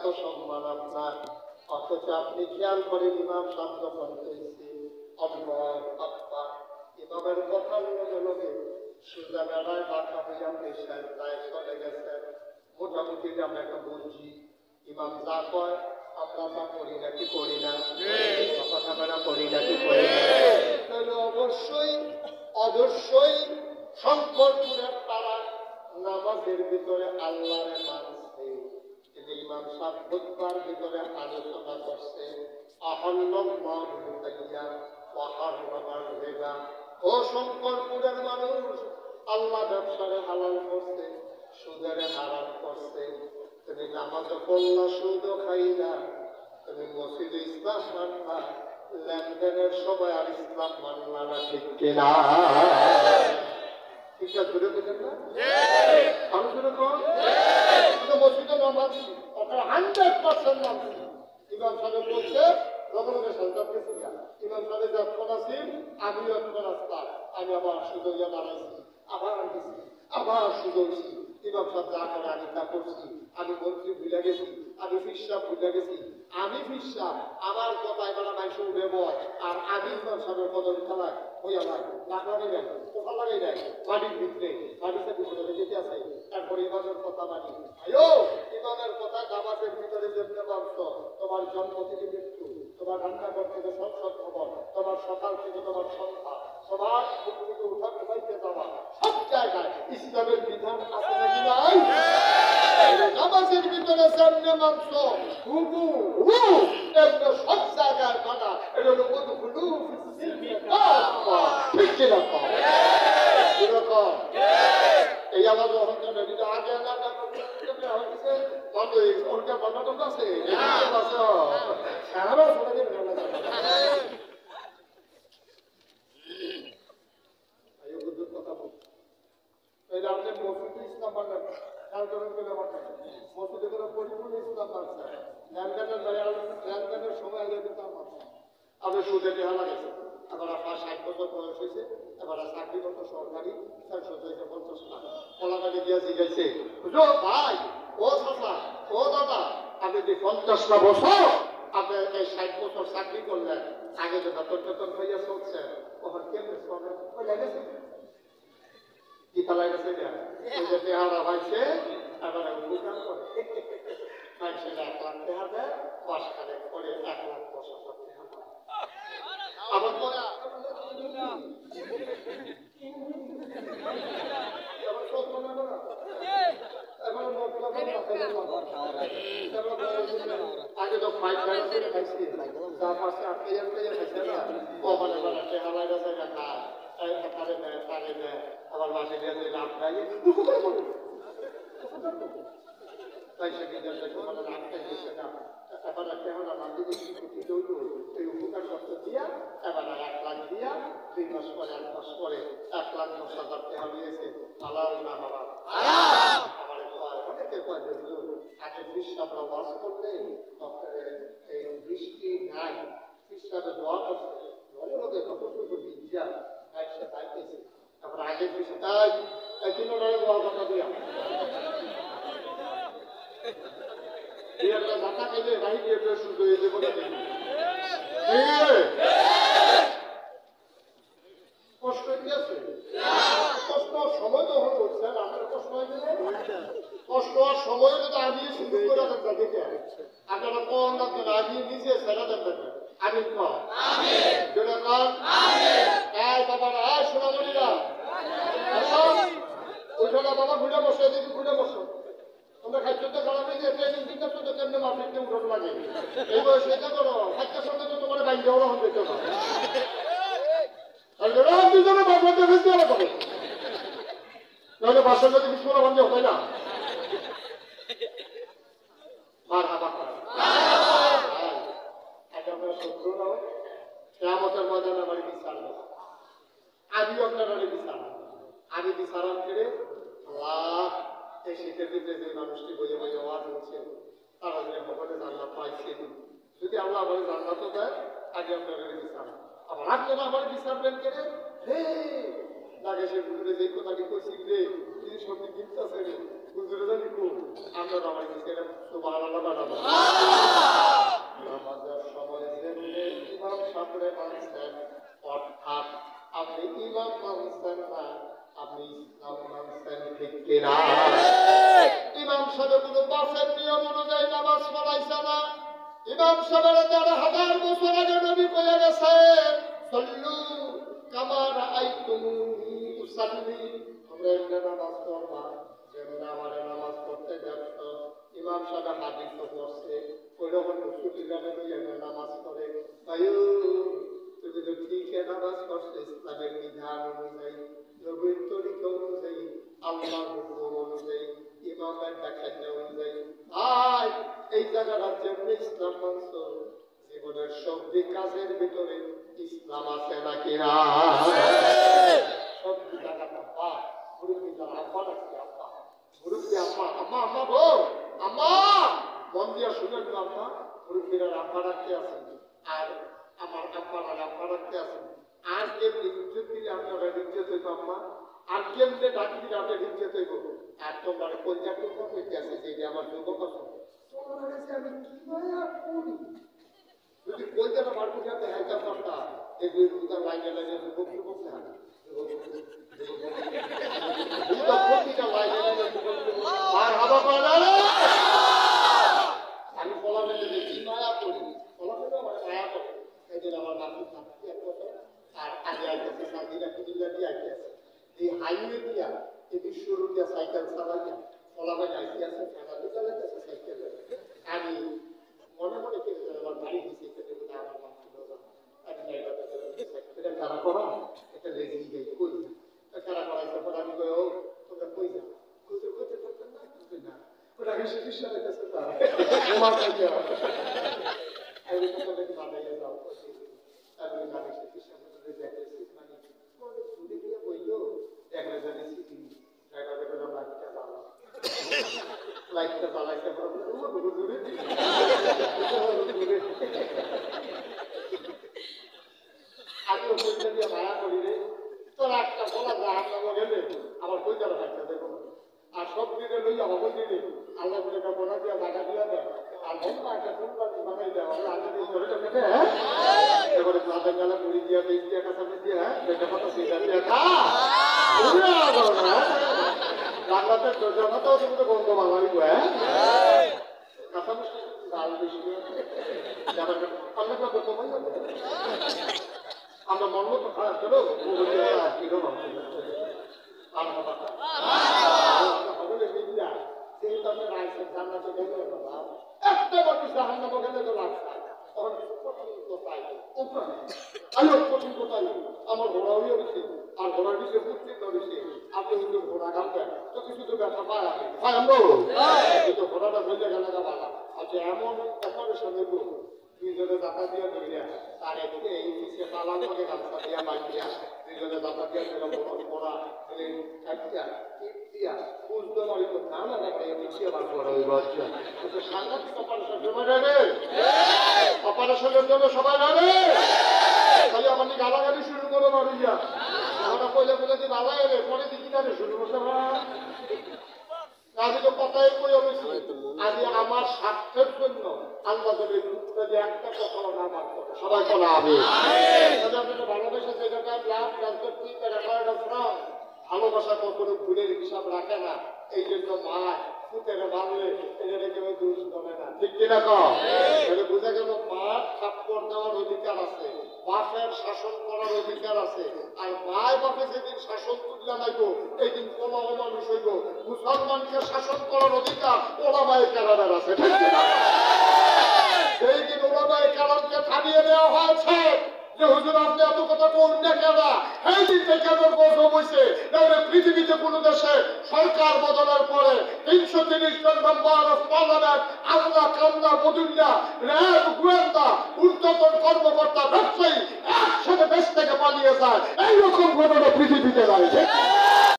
এত সম্মান আপনার, অথচ আপনি খেয়াল করেন ইমাম সাহেব যখন কইছে আল্লাহু আকবার, ইমামের কথার লগে লগে সোজা বেড়ায় মাথা হইয়া পেশায় প্রায় চলে গেছেন। মোটামুটি আমরা একটা বুঝি ইমাম যা কয় আমরা তা করি নাকি করি না, কথা বেড়া করি নাকি করি না। তাহলে অবশ্যই অবশ্যই শঙ্করপুরের তারা নামাজের ভিতরে আল্লাহরে মানছে। কিন্তু ইমাম সাহেব খুতবার ভিতরে আলোচনা করছে আহাল্লাল্লাহু তাইয়্যা ওয়া হারামার রিবা। ও শঙ্করপুরের মানুষ, আল্লাহ ব্যবসারে হালাল করছে, সুদেরে হারাম করছে। তুমি নামাজে পড়লা, সুদও খাইলা, তুমি মসজিদে ইসলাম মানলা, লেনদেনের সময় আর ইসলাম মানলা না, ঠিক কিনা? ঠিক আছে, ধরে বুঝেন না? আমি ধরে কন মসজিদে নামাজ 100% নামাজ। ইমাম সাহেব বলছে লগে লগে সাজদা করেছি, ইমাম সাহেব যখন আসিম আমিও এখন আসতাম, আমি আবার সুযোগ দাঁড়াইছি, আবার গেছি, আবার সুযোগ হয়েছি। ইমাম সাহেব যা করে আমি তা করছি, আমি মন্ত্রী ভুলে গেছি, আমি ফিরসা ভুলে গেছি, আমি ফিরসা আমার কথায় বেলা মাইস উঠে বয়, আর আমি ইমাম সাহেবের কদম খেলায় হইয়া ভাই লাগাই দেয়, কোথা লাগাই দেয় বাড়ির ভিতরে, বাড়িতে ভিতরে যেতে আছে। তারপরে ইমামের কথা মানি, আয়ো ইমামের কথা নামাজের ভিতরে যেতে পারছ, তোমার জন্ম থেকে মৃত্যু, তোমার রান্নাঘর থেকে সংসদ খবর, তোমার সকাল থেকে তোমার সন্ধ্যা, তোমার ঘুম থেকে উঠা ঘুমাইতে যাওয়া, সব জায়গায় ইসলামের বিধান আছে নাকি নাই? নামাজের ভিতরে সামনে মাংস হুবু এমনি সব জায়গায় মানা, এটা হলো মধুগুলু ঠিক কিরকম কিরকম। এই আবার আগে ওরটা বানানো আছে সারা কথা বলছে আপনি মসজিদে ইসলাম বানান, মসজিদে করে পরিপূর্ণ ইসলাম বানছে, লেনদেনের সময় আপনি সুদে দেওয়া লাগেছে। এবার আপনার 60 বছর বয়স হয়েছে, এবার চাকরি করতো সরকারি, 50 লাখ কলাগাড়ি দিয়া জিগাইছে ভাই ও চাচা ও দাদা, আপনি যে 50টা বছর আপনি এই 60 বছর চাকরি করলেন, আগে যে বেতন টেতন হইয়া চলছে, ওখানে কেমন চলে ওই লাগেছে কি তালা গেছে দেহারা ভাইছে, এবার উপকার করে ভাইছে 1 লাখ টাকা দেয়, মাস খানেক করে 1,10,000 টাকা আবার আগে তো ফাইভ খাইছি তার পাশে আটকে খাইছে না, ওখানে হালাই গেছে তারে দেয় তারে দেয়, আবার মাসে দিয়ে লাভ নাই তাই সে বিদেশে কোনো লাভ খাইছে না। এবার একটা মাঝে এই উপকার করতে দিয়া এবার 1 লাখ দিয়া 2 মাস পরে 1 মাস পরে 1,10,000 টাকা নিয়েছে। হালাল না হারাম? আমার অনেকে কয় যে আগে ফিরসাবরা ওয়াজ করলে এই বৃষ্টি নাই, ফিরসাবে দোয়া করছে লগে লগে কত সুন্দর বিদ্যা সে পাইতেছে। তারপর আগে বৃষ্টি তাই 3 টাকা দোয়া কথা দিয়া মাথা খেলে বাহিনী শুরু হয়ে যাবো কষ্ট কি আছে? কষ্ট সময় তো হচ্ছে আপনার কষ্ট হয়ে গেলে কষ্ট হওয়ার সময় যদি আমি শুরু করে দেন দেখে আপনারা কোন লাগবে না, আমি নিজে ছেড়ে দেবেন আমি বাবারা সোনামণিরা ওইখানে বাবা ঘুরে বসে দিদি ঘুরে বসো, তোমরা খাদ্যতে খারাপ হয়ে যায় ট্রেনিং দিতে তো কেমনি মাফিকতে উঠোন লাগে এই বয়সে এটা করো, খাদ্যের সঙ্গে তো তোমার বাইক যাওয়া হন দেখতে পারো দুজনে বাসাতে ফেলতে হবে তবে নাহলে বাসার যদি কিছু বন্ধ হয় না আর হাবা শত্রু নয়, কেয়ামতের ময়দানে আমার বিচার দেবো, আমিও আপনার বিচার, আমি বিচারাম করে আল্লাহ এই শীতের দিনে যে মানুষটি বইয়ে বইয়ে আওয়াজ হচ্ছে তারা যদি ভগবানের জান্নাত পাইছে, যদি আল্লাহ আমার জান্নাতও দেয় আগে আপনার বিচার, আবার আপনি আমার বিচার বের করে লাগে সে হুজুরে যে কথাটি কইছি রে তিনি সত্যি দিতে আছে রে হুজুরে জানি খুব আপনার আমার বিচারে সুবহানাল্লাহ কথা না নামাজের সময় যেমনি ইমাম সামনে মানছেন অর্থাৎ আপনি ইমাম মানছেন না আপনি ইসলাম মানছেন ঠিক কিনা ইমাম সাহেব কোনো বাসের নিয়ম অনুযায়ী নামাজ পড়াইছে না ইমাম সাহেবের ১,৫০০ বছর আগে নবী কয়ে গেছে সল্লু কামা রাআইতুমুনি উসাল্লি তোমরা এমনি নামাজ পড়বা যেমন আমার নামাজ পড়তে যাচ্ছ ইমাম সাহেব হাদিস পড়ছে ওই রকম মুসলিমরা এমনি নামাজ পড়ে ভাইও তুমি তো ঠিক নামাজ পড়ছো ইসলামের বিধান অনুযায়ী নবীর তরিকা অনুযায়ী আল্লাহর হুকুম অনুযায়ী ইমামের দেখানো অনুযায়ী আর এই জায়গাটা যেমনি ইসলাম মানছ জীবনের সব কাজের ভিতরে ইসলাম আছে নাকি না সব জায়গাটা পা মুরব্বী যারা আব্বা রাখছে আব্বা মুরব্বী আম্মা আম্মা আম্মা গো আম্মা মন দিয়া শুনেন তো আম্মা মুরব্বীরা আব্বা রাখতে আছেন আর আমার আব্বারা আব্বা রাখতে আছেন আর কেমনি ইজ্জত দিলে আপনারা ইজ্জত হইব আম্মা আর কেমনে ডাকি দিলে আপনার ইজ্জত হইব আর তোমার কলজাটুকু হইতে আছে যে আমার যুবক আছে তোমার কাছে আমি কি মায়া করি যদি কলজাটা বার করে আপনি একটা কথা দেখবি রুদার লাইনে লাইনে যুবক যুবক না আমি বলা কি মায়া করি মায়া করি এই জন্য আমার নাতি আর আগে আইতেছে সাদিরা কুদিরা দিয়ে আইতেছে এই হাইওয়ে দিয়া এই বিশ্ব রোড দিয়া সাইকেল চালাইয়া ফলাফল আইতে আছে ফেরাতে চালাইতেছে সাইকেল আমি মনে মনে কেটে আমার বাড়ি দিয়েছি কেটে বলে আমার নাম ছিল আমি এটা কারা করা এটা লেজি গাই কই কারা করাইছে পর আমি কই ও তোমরা কই যাও কইতে কইতে করতে না কইতে না ওটা কি চিকিৎসা দিতেছে তা তোমার কাছে আমি তো তোকে বানাইয়া যাও আমি নাকি চিকিৎসা করতে যাইতেছি মানে কোনে সুদে দিয়া কইলো দেখলে জানি সিটি ড্রাইভারে বলে লাইটটা জ্বালা লাইটটা জ্বালাইতে পারবো ও বুঝুরে আমিও কইতে দিয়া মায়া করি রে তোর একটা বলা জাহান্নাম গেলে আমার কই যাবে একটা দেখো আর সব দিনে লই আমার কই দিনে আল্লাহ বলে একটা বড় দিয়া জায়গা দিয়া দেয় আর বন্ধা একটা সুন্দর বানাই দেয় আল্লাহ আগে দিয়ে ধরে দেখে হ্যাঁ এবারে সাদা গালা মুড়ি দিয়া বেশ দিয়া কাঁচা দিয়ে হ্যাঁ দেখে কথা সেটা দিয়া খা বাংলাদেশ জনতাও কিন্তু গন্ধ বাঙালি হ্যাঁ কাঁচা মিষ্টি ডাল বেশি অনেক কমাই আমরা মন মতো খারাপ করো একটা মানুষ জাহান্নামে গেলে তো রাস্তা কঠিন কোথায় আমার ঘোড়া হয়ে গেছে আর ঘোড়ার বিষয়ে উত্তীর্ণ হয়েছে আপনি কিন্তু ঘোড়া ঘামবেন তো কিছু তো ব্যথা পায় আমরা কিন্তু ঘোড়াটা ধরে গেলে বালা আচ্ছা এমন অপারেশন হইব দুইজনে দাতা দিয়ে ধরিয়া তার একটু এই পিছিয়ে পালা করে গামছা দিয়া মাইয়া দুইজনে দাতা দিয়ে ঘোড়া কাটিয়া দিয়া বুঝতে পারি তো না না পিছিয়ে বার করা হইব আচ্ছা সাংঘাতিক অপারেশন সবাই যাবে অপারেশনের জন্য সবাই যাবে খালি আমার গালাগালি শুরু করো মারিয়া আমরা পয়লা পয়লা দিয়ে ভালো হবে পরে দিকে যাবে শুরু করতে আজ তো কথাই কই হয়েছি আজ আমার স্বার্থের জন্য আল্লাহ যদি একটা কথা না মাফ করে সবাই বলা আমি ভালোবাসা যেটা লাভ রাজনীতি ভালোবাসা কখনো ভুলের হিসাব রাখে না এই জন্য মা পুতেরা মানলে এটা কেউ দোষ করে না ঠিক কিনা কলে বোঝা গেল মার থাপ্পড় দেওয়ার অধিকার আছে বাপের শাসন করার অধিকার আছে আর মায় বাপে যেদিন শাসন তুললে নাইব এই দিন কোন অমানুষ হইব মুসলমানকে শাসন করার অধিকার ওলামায়ে কেরামের আছে ঠিক কিনা সেই দিন ওলামায়ে কেরামকে থামিয়ে দেওয়া হয়েছে যে হুজুর আপনি এত কথা বলুন না কেন এই দিন থেকে আমার গর্ব হয়েছে তাহলে পৃথিবীতে কোন দেশে সরকার বদলের পরে ৩৩০ জন মেম্বার অফ পার্লামেন্ট আমলা কামলা মজুরিয়া র্যাব গোয়েন্দা ঊর্ধ্বতন কর্মকর্তা ব্যবসায়ী একসাথে দেশ থেকে পালিয়ে যায় এইরকম ঘটনা পৃথিবীতে রয়েছে